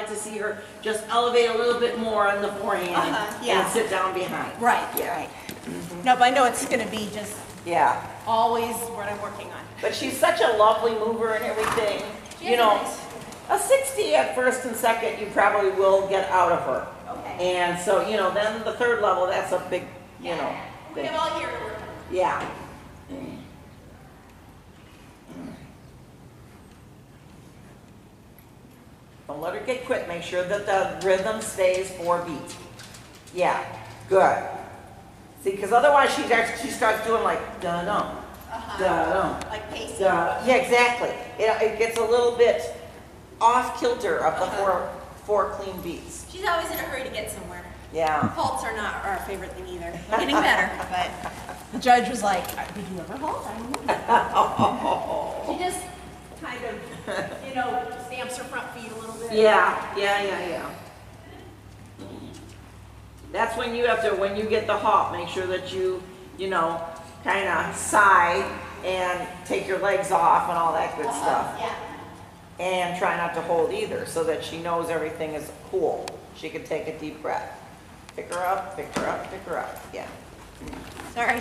to see her just elevate a little bit more on the forehand yeah. and sit down behind. Right, Yeah. right. No, but I know it's going to be just Yeah. always what I'm working on. But she's such a lovely mover and everything. You know, a 60 at first and second, you probably will get out of her. Okay. And so, you know, then the third level, that's a big, you know, We thing. have all year to work on. Yeah. Don't let her get quit. Make sure that the rhythm stays 4 beats. Yeah, good. See, because otherwise she starts doing like da-dum, da-dum. Like pacing. Yeah, exactly. It gets a little bit off kilter of the four clean beats. She's always in a hurry to get somewhere. Yeah. Halts are not our favorite thing either. We're getting better, but the judge was like, "Did you ever halt?" I don't know. She just kind of, you know, stamps her front feet a little bit. Yeah. That's when you have to, when you get the halt, make sure that you know, kind of sigh and take your legs off and all that good stuff. Yeah. And try not to hold either, so that she knows everything is cool. She can take a deep breath. Pick her up, pick her up, pick her up. Yeah. Sorry,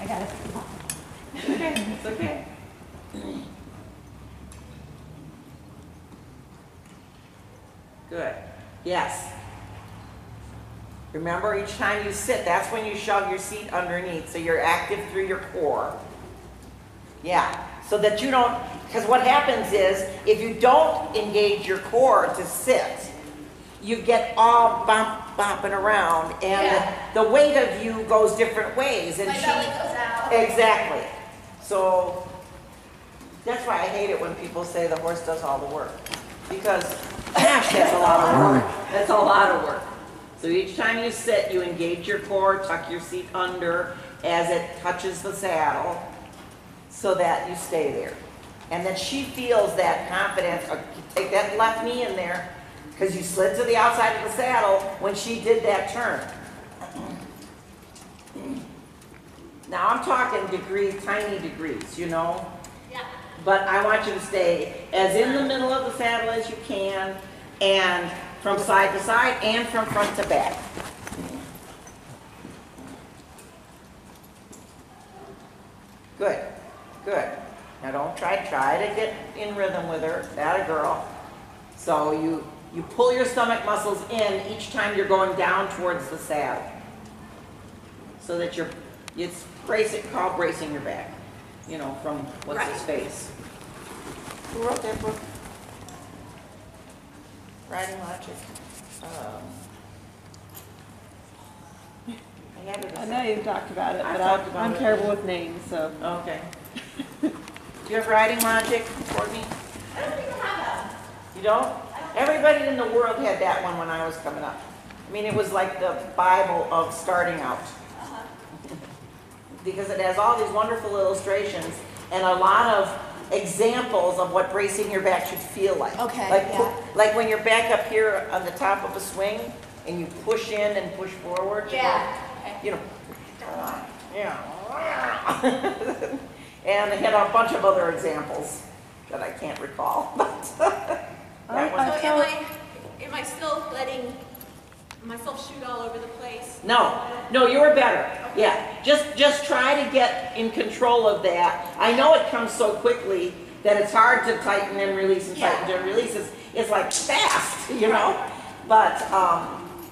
I got it. Okay, it's okay. Good. Yes. Remember, each time you sit, that's when you shove your seat underneath, so you're active through your core. Yeah, so that you don't, because what happens is, if you don't engage your core to sit, you get all bopping around, and the weight of you goes different ways. And My belly goes out. Exactly. So, that's why I hate it when people say the horse does all the work. Because, gosh, that's a lot of work. That's a lot of work. So each time you sit, you engage your core, tuck your seat under as it touches the saddle so that you stay there. And then she feels that confidence. Take that left knee in there because you slid to the outside of the saddle when she did that turn. Now I'm talking degrees, tiny degrees, you know? Yeah. But I want you to stay as in the middle of the saddle as you can, and from side to side and from front to back. Good, good. Now don't try to get in rhythm with her, that a girl. So you pull your stomach muscles in each time you're going down towards the saddle. So that it's called bracing your back, you know, from what's his face. Who wrote that book? Riding Logic. I know you've talked about it, but I'm terrible with names, so. Okay. Do you have Riding Logic, Courtney? I don't think I have that. You don't? Everybody in the world had that one when I was coming up. I mean, it was like the Bible of starting out. Because it has all these wonderful illustrations and a lot of examples of what bracing your back should feel like. Okay, like when you're back up here on the top of a swing and you push in and push forward. You know. Yeah. And they had a bunch of other examples that I can't recall. But that one. So am I still letting myself shoot all over the place? No, you were better. Okay. Yeah, just try to get in control of that. I know it comes so quickly that it's hard to tighten and release and tighten and release. It's like fast, you know. But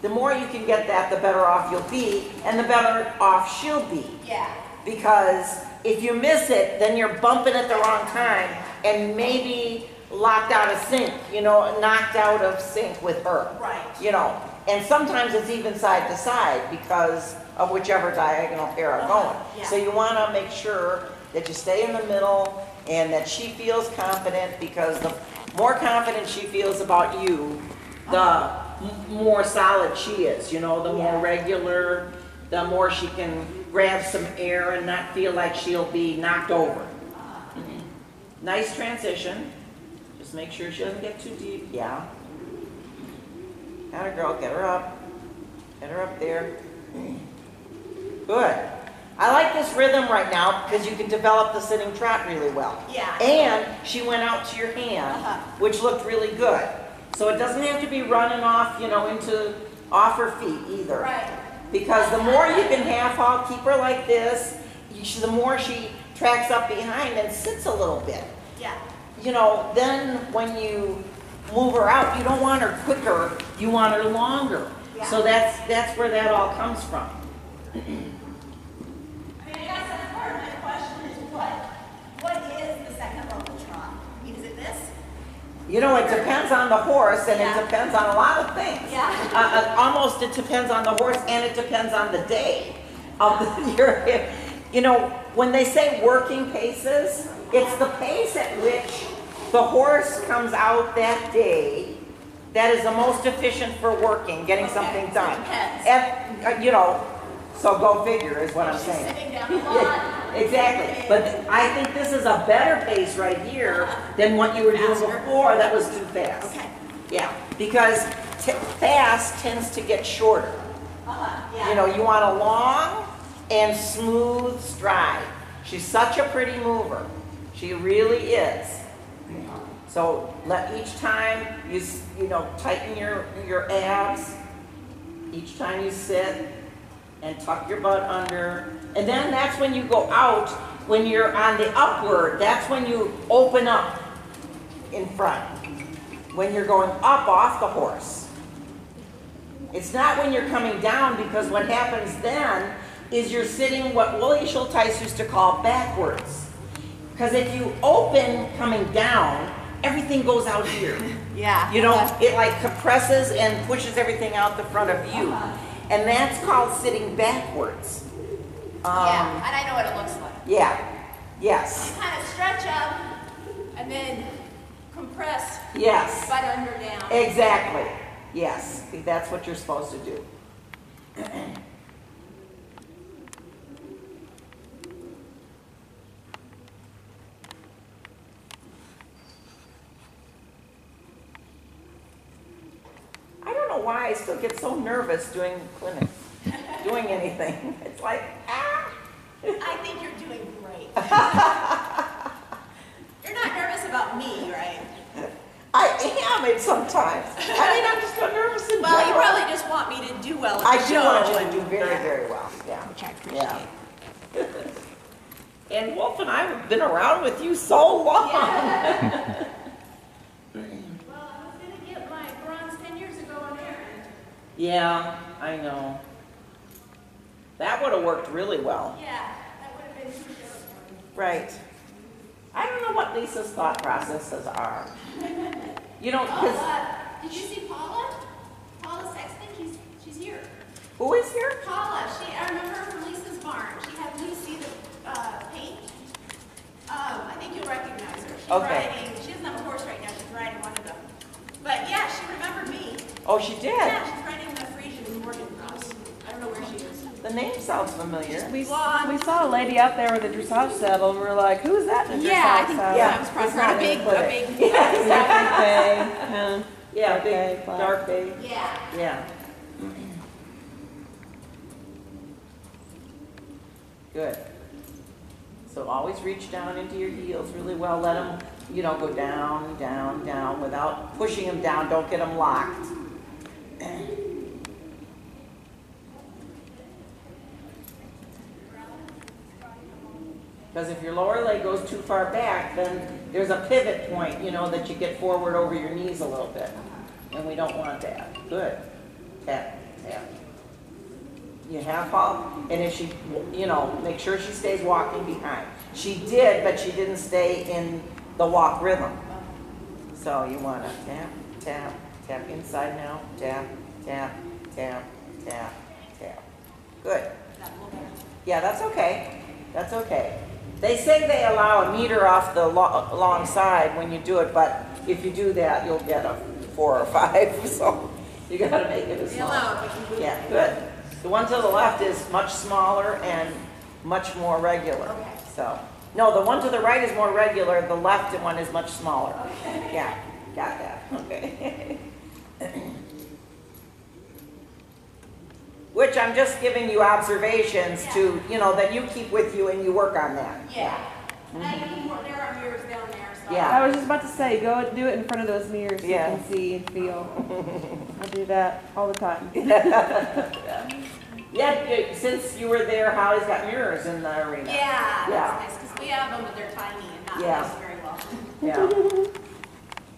the more you can get that, the better off you'll be, and the better off she'll be. Yeah. Because if you miss it, then you're bumping at the wrong time and maybe locked out of sync, you know, knocked out of sync with her. Right. You know. And sometimes it's even side to side because of whichever diagonal pair are going. Yeah. So you want to make sure that you stay in the middle and that she feels confident, because the more confident she feels about you, the more solid she is, you know, the more regular, the more she can grab some air and not feel like she'll be knocked over. Nice transition. Just make sure she doesn't get too deep. Yeah. Atta girl, get her up. Get her up there. Good. I like this rhythm right now because you can develop the sitting trot really well. Yeah. And she went out to your hand, which looked really good. So it doesn't have to be running off, you know, off her feet either. Right. Because the more you can half haul, keep her like this, the more she tracks up behind and sits a little bit. Yeah. You know, then when you move her out, you don't want her quicker, you want her longer. Yeah. So that's where that all comes from. I mean, I guess that's part of my question is what is the second level trot? I mean, is it this? You know, it depends on the horse, and Yeah. it depends on a lot of things. Yeah. Almost it depends on the horse, and it depends on the day. You know, when they say working paces, it's the pace at which the horse comes out that day that is the most efficient for working, getting something so it done. depends. And, you know, so go figure is what I'm She's saying. sitting down a lot. Exactly, but I think this is a better pace right here than what you were doing Faster. before. That was too fast. Okay. Yeah, because fast tends to get shorter. Yeah. You know, you want a long and smooth stride. She's such a pretty mover. She really is. So let each time you know, tighten your abs. Each time you sit and tuck your butt under. And then that's when you go out, when you're on the upward, that's when you open up in front. When you're going up off the horse. It's not when you're coming down, because what happens then is you're sitting what Willie Schulteis used to call backwards. Because if you open coming down, everything goes out here. Yeah. You know, it like compresses and pushes everything out the front of you. And that's called sitting backwards. Yeah, and I know what it looks like. Yeah, yes, You kind of stretch up and then compress yes, butt under down. exactly. Yes, that's what you're supposed to do. I don't know why I still get so nervous doing clinics, doing anything. It's like, ah. I think you're doing great. You're not nervous about me, right? I am it sometimes. I mean, I'm just so nervous in Well, you general. probably just want me to do well at I the do show. want you to and- do very, very well. Yeah. Which I appreciate. Yeah. And Wolf and I have been around with you so long. Yeah. Well, I was going to get my bronze 10 years ago on Aaron. Yeah, I know. That would have worked really well. Yeah, that would have been too short. Right. I don't know what Lisa's thought processes are. You know, Oh, because did you see Paula? Paula Sexton? She's here. who is here? Paula, I remember her from Lisa's barn. She had me see the paint. I think you'll recognize her. She's Okay. riding, she doesn't have a horse right now, she's riding one of them. But yeah, she remembered me. Oh, she did. Yeah, she's riding the Frisian in Morgan Cross. I don't know where she is. The name sounds familiar. We Blonde. saw a lady out there with a dressage saddle, and we were like, "Who is that in a dressage Yeah, I think saddle?" Yeah. that was probably It's not a big, really a big. Bay, Yeah, Dark big, bay, black. dark bay. Yeah. Yeah. Good. So always reach down into your heels really well. Let them, you know, go down, down, down without pushing them down. Don't get them locked. Because if your lower leg goes too far back, then there's a pivot point, you know, that you get forward over your knees a little bit. And we don't want that. Good. Tap, tap. You half haul, and if she, you know, make sure she stays walking behind. She did, but she didn't stay in the walk rhythm. So you want to tap, tap, tap inside now. Tap, tap, tap, tap, tap. Good. Yeah, that's okay. That's okay. They say they allow a meter off the long side when you do it, but if you do that, you'll get a 4 or 5. So you got to make it as small. Yeah, good. The one to the left is much smaller and much more regular. Okay. So, no, the one to the right is more regular. The left one is much smaller. Okay. Yeah, got that. Okay. Which I'm just giving you observations to, you know, that you keep with you and you work on that. Yeah. And I need more, there are mirrors down there, so Yeah. I was just about to say, go do it in front of those mirrors so Yeah. you can see and feel. I do that all the time. Yeah, since you were there, Holly's got mirrors in the arena. Yeah, Yeah. that's nice, because we have them, but they're tiny and not Yeah. used very well. Yeah.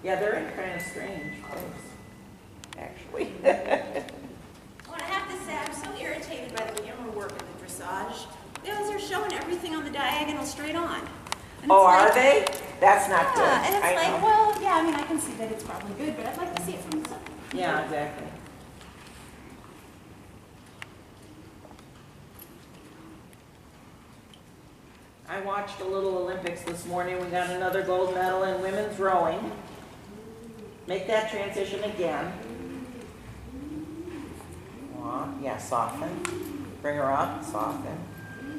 Yeah, they're in kind of strange place, actually. Well, I have to say, I'm so irritated by the camera work in the dressage. They're showing everything on the diagonal straight on. And Oh, it's are like, they? That's not good. yeah, and it's I like, know. well, yeah, I mean, I can see that it's probably good, but I'd like to see it from the side. Yeah, exactly. I watched a little Olympics this morning. We got another gold medal in women's rowing. Make that transition again. Yeah, soften. Bring her up, soften.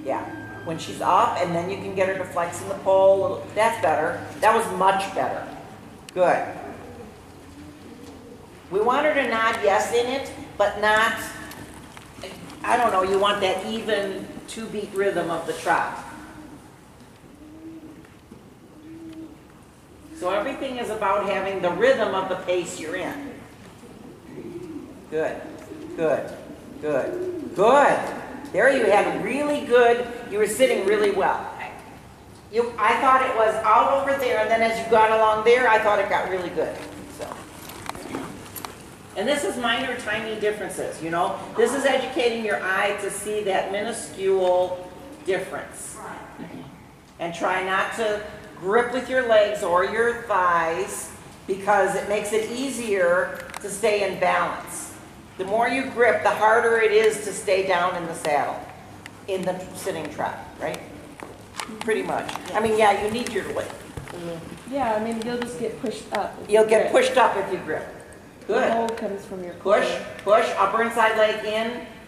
Yeah. When she's up, and then you can get her to flex in the pole. A little, that's better. That was much better. Good. We want her to nod yes in it, but not, I don't know, you want that even 2-beat rhythm of the trot. So everything is about having the rhythm of the pace you're in. Good, good, good, good. There you had really good, you were sitting really well. I thought it was out over there, and then as you got along there, I thought it got really good. So. And this is minor, tiny differences, you know? This is educating your eye to see that minuscule difference. And try not to grip with your legs or your thighs, because it makes it easier to stay in balance. The more you grip, the harder it is to stay down in the saddle, in the sitting trot, right? Pretty much. I mean, yeah, you need your leg. Yeah, I mean, you'll just get pushed up. if You'll you get grip. pushed up if you grip. The Good. hold comes from your Push, core. push, upper and side leg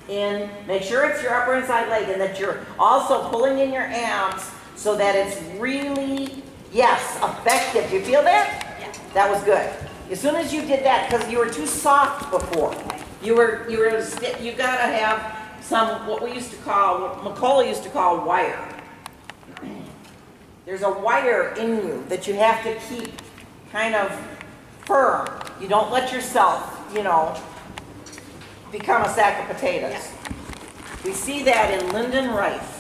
in. Make sure it's your upper and side leg, and that you're also pulling in your abs so that it's really, yes, effective. Do you feel that? Yeah. That was good. As soon as you did that, because you were too soft before. You gotta have some, what we used to call, what McCullough used to call wire. There's a wire in you that you have to keep kind of firm. You don't let yourself, you know, become a sack of potatoes. Yeah. We see that in Lyndon Rife.